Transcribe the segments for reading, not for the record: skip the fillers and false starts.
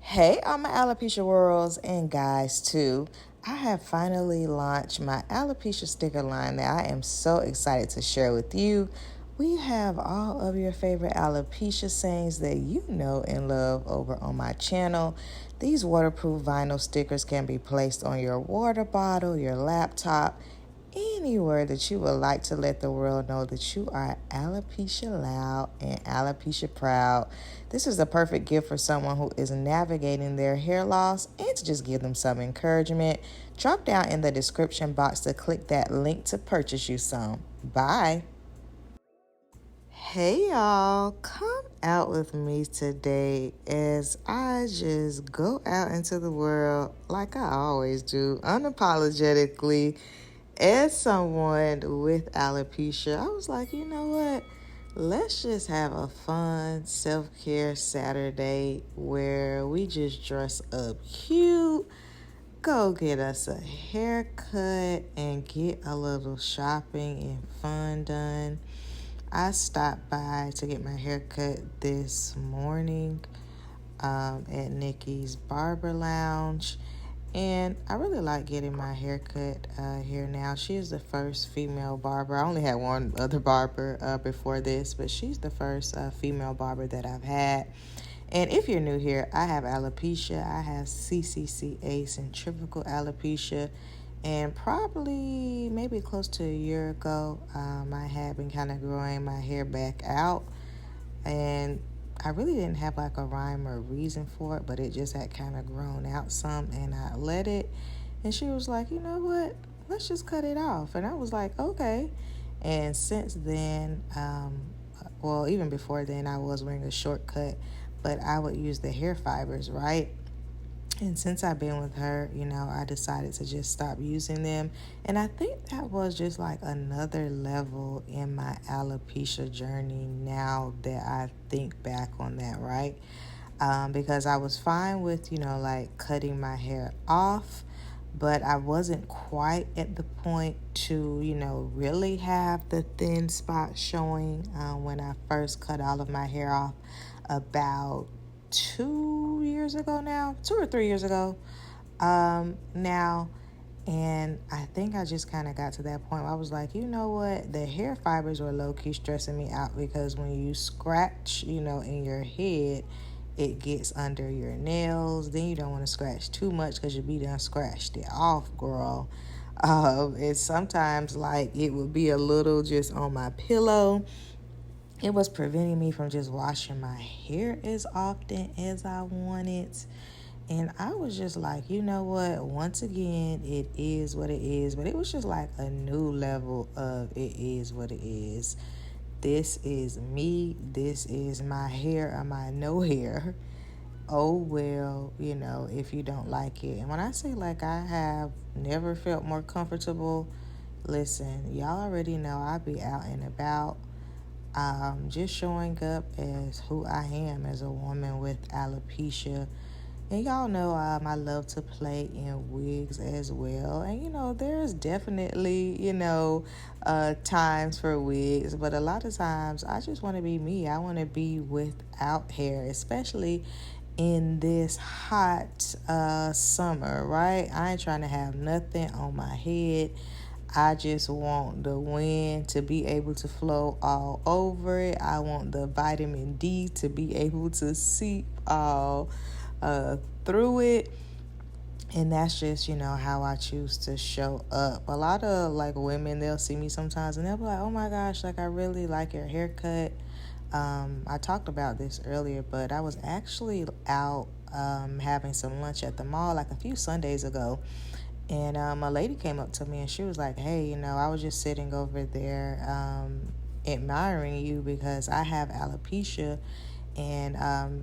Hey, all my alopecia worlds and guys too. I have finally launched my alopecia sticker line that I am so excited to share with you. We have all of your favorite alopecia sayings that you know and love over on my channel. These waterproof vinyl stickers can be placed on your water bottle, your laptop, anywhere that you would like to let the world know that you are alopecia loud and alopecia proud. This is the perfect gift for someone who is navigating their hair loss and to just give them some encouragement. Drop down in the description box to click that link to purchase you some. Bye. Hey y'all, come out with me today as I just go out into the world like I always do, unapologetically. As someone with alopecia, I was like, you know what? Let's just have a fun self-care Saturday where we just dress up cute, go get us a haircut, and get a little shopping and fun done. I stopped by to get my haircut this morning at Nikki's Barber Lounge. And I really like getting my haircut here now. She is the first female barber. I only had one other barber before this, but she's the first female barber that I've had. And if you're new here, I have alopecia. I have CCCA, centrifugal alopecia. And probably maybe close to a year ago, I had been kind of growing my hair back out. And I really didn't have like a rhyme or reason for it, but it just had kind of grown out some, and I let it. And she was like, you know what? Let's just cut it off. And I was like, okay. And since then, well, even before then, I was wearing a shortcut, but I would use the hair fibers, right? And since I've been with her, I decided to just stop using them. And I think that was just like another level in my alopecia journey now that I think back on that, right? Because I was fine with, like cutting my hair off, but I wasn't quite at the point to, really have the thin spots showing when I first cut all of my hair off about 2 years ago now, 2 or 3 years ago now. And I think I just kind of got to that point where I was like, you know what? The hair fibers were low-key stressing me out because when you scratch, in your head, it gets under your nails. Then you don't want to scratch too much because you'll be done scratched it off, girl. It's sometimes like it would be a little just on my pillow. It was preventing me from just washing my hair as often as I wanted. And I was just like, you know what? Once again, it is what it is. But it was just like a new level of it is what it is. This is me. This is my hair or my no hair. Oh, well, if you don't like it. And when I say like I have never felt more comfortable, listen, y'all already know I be out and about. Just showing up as who I am as a woman with alopecia. And y'all know I love to play in wigs as well. And, there's definitely, times for wigs. But a lot of times I just want to be me. I want to be without hair, especially in this hot summer, right? I ain't trying to have nothing on my head. I just want the wind to be able to flow all over it. I want the vitamin D to be able to seep all through it. And that's just, how I choose to show up. A lot of like women, they'll see me sometimes and they'll be like, oh my gosh, like I really like your haircut. I talked about this earlier, but I was actually out having some lunch at the mall like a few Sundays ago. And a lady came up to me and she was like, hey, I was just sitting over there admiring you because I have alopecia. And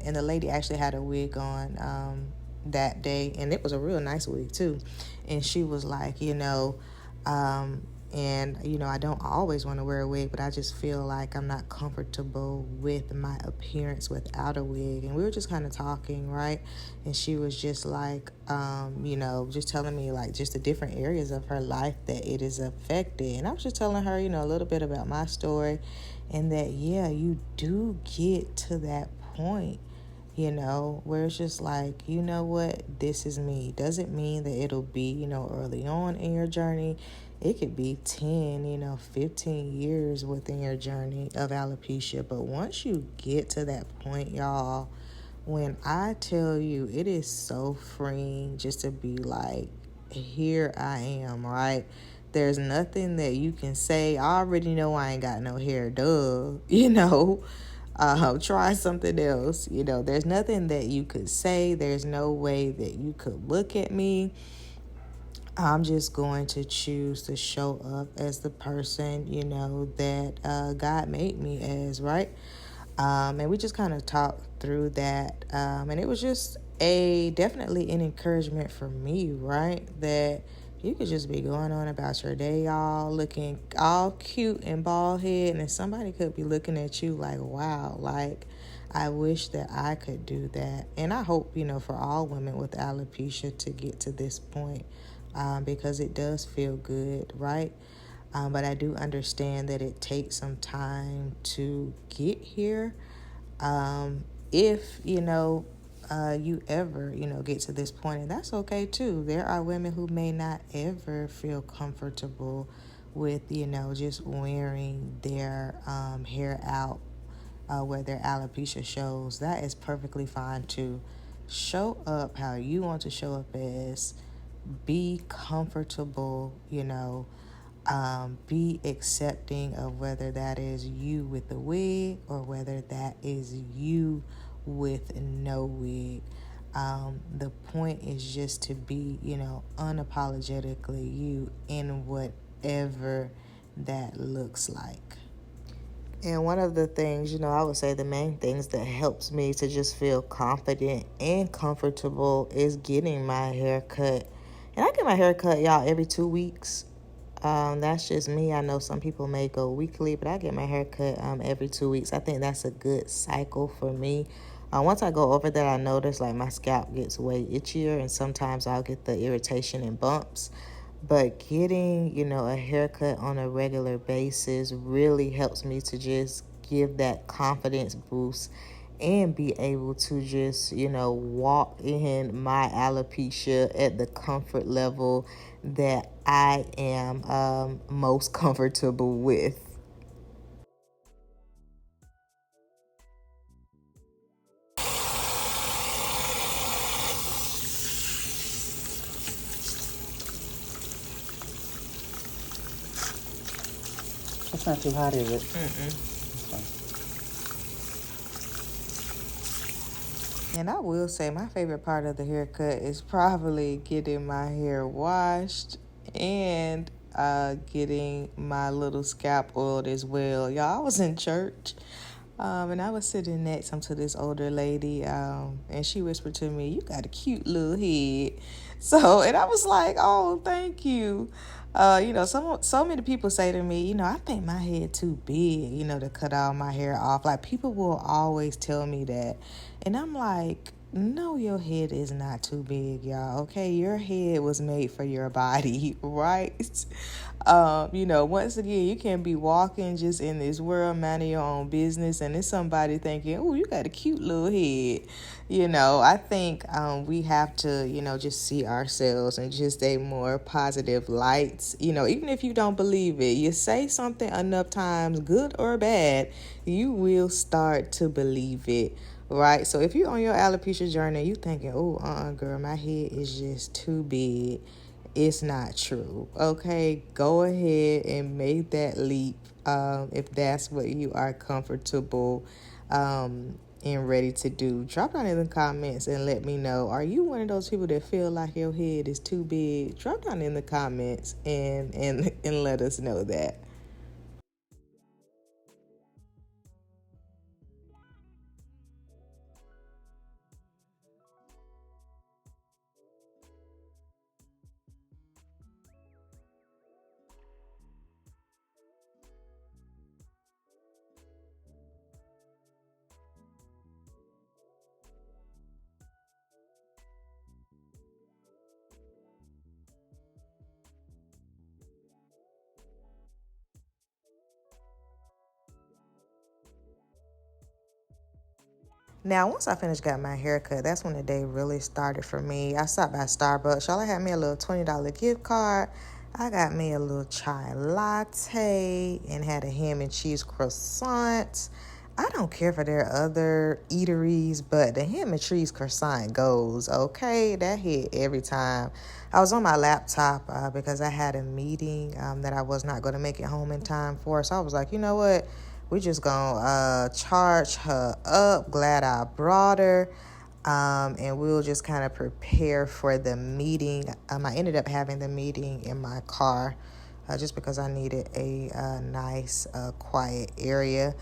the lady actually had a wig on that day. And it was a real nice wig, too. And she was like, I don't always want to wear a wig, but I just feel like I'm not comfortable with my appearance without a wig. And we were just kind of talking, right? And she was just like, just telling me like just the different areas of her life that it is affected. And I was just telling her, a little bit about my story and that, yeah, you do get to that point where it's just like, you know what, this is me. Doesn't mean that it'll be, early on in your journey. It could be 10, 15 years within your journey of alopecia. But once you get to that point, y'all, when I tell you, it is so freeing just to be like, here I am, right? There's nothing that you can say. I already know I ain't got no hair, duh, try something else. There's nothing that you could say. There's no way that you could look at me. I'm just going to choose to show up as the person, that God made me as, right? And we just kind of talked through that. And it was just definitely an encouragement for me, right? That you could just be going on about your day, y'all, looking all cute and bald head, and somebody could be looking at you like, wow, like, I wish that I could do that. And I hope, for all women with alopecia to get to this point, because it does feel good, right? But I do understand that it takes some time to get here. If, you ever, get to this point, and that's okay too. There are women who may not ever feel comfortable with, just wearing their hair out where their alopecia shows. That is perfectly fine too. Show up how you want to show up as. Be comfortable, be accepting of whether that is you with the wig or whether that is you with no wig. The point is just to be, unapologetically you in whatever that looks like. And one of the things, I would say the main things that helps me to just feel confident and comfortable is getting my hair cut. And I get my hair cut, y'all, every 2 weeks. That's just me. I know some people may go weekly, but I get my hair cut every 2 weeks. I think that's a good cycle for me. Once I go over that, I notice like my scalp gets way itchier, and sometimes I'll get the irritation and bumps. But getting, a haircut on a regular basis really helps me to just give that confidence boost and be able to just, walk in my alopecia at the comfort level that I am most comfortable with. It's not too hot, is it? Mm-mm. Okay. And I will say my favorite part of the haircut is probably getting my hair washed and getting my little scalp oiled as well. Y'all, I was in church and I was sitting next to this older lady and she whispered to me, "You got a cute little head." And I was like, "Oh, thank you." So many people say to me, "I think my head too big, to cut all my hair off." Like, people will always tell me that. And I'm like, no, your head is not too big, y'all. Okay, your head was made for your body, right? Once again, you can be walking just in this world, minding your own business, and there's somebody thinking, "Oh, you got a cute little head." I think we have to, just see ourselves and just stay more positive lights. Even if you don't believe it, you say something enough times, good or bad, you will start to believe it. Right, so if you're on your alopecia journey, you thinking, "Oh, girl, my head is just too big." It's not true. Okay, go ahead and make that leap if that's what you are comfortable and ready to do. Drop down in the comments and let me know. Are you one of those people that feel like your head is too big? Drop down in the comments and let us know that. Now, once I finished got my hair cut, that's when the day really started for me. I stopped by Starbucks. Y'all, I had me a little $20 gift card. I got me a little chai latte and had a ham and cheese croissant. I don't care for their other eateries, but the ham and cheese croissant goes, okay? That hit every time. I was on my laptop because I had a meeting that I was not going to make it home in time for. So I was like, you know what? We just gonna charge her up. Glad I brought her. And we'll just kind of prepare for the meeting. I ended up having the meeting in my car just because I needed a nice, quiet area.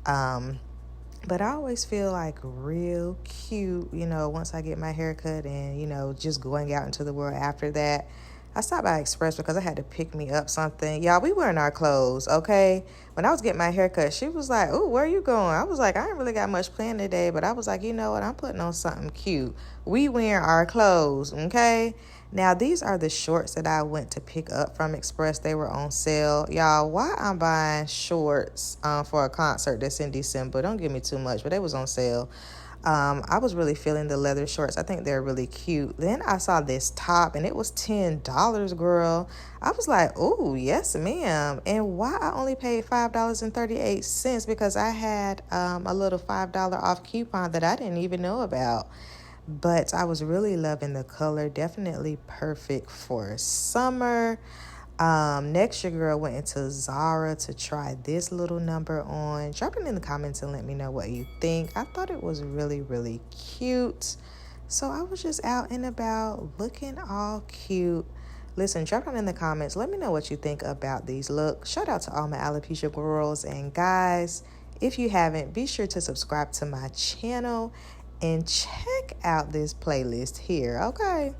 But I always feel like real cute, once I get my hair cut and, just going out into the world after that. I stopped by Express because I had to pick me up something. Y'all, we wearing our clothes, okay? When I was getting my hair cut, she was like, "Oh, where are you going?" I was like, "I ain't really got much planned today," but I was like, you know what? I'm putting on something cute. We wearing our clothes, okay? Now, these are the shorts that I went to pick up from Express. They were on sale. Y'all, why I'm buying shorts for a concert that's in December? Don't give me too much, but they was on sale. I was really feeling the leather shorts. I think they're really cute. Then I saw this top, and it was $10, girl. I was like, "Oh, yes, ma'am." And why I only paid $5.38? Because I had a little $5 off coupon that I didn't even know about. But I was really loving the color. Definitely perfect for summer. Next, your girl went into Zara to try this little number on. Drop it in the comments and let me know what you think. I thought it was really, really cute. So I was just out and about looking all cute. Listen, drop it in the comments. Let me know what you think about these looks. Shout out to all my alopecia girls and guys. If you haven't, be sure to subscribe to my channel and check out this playlist here, okay?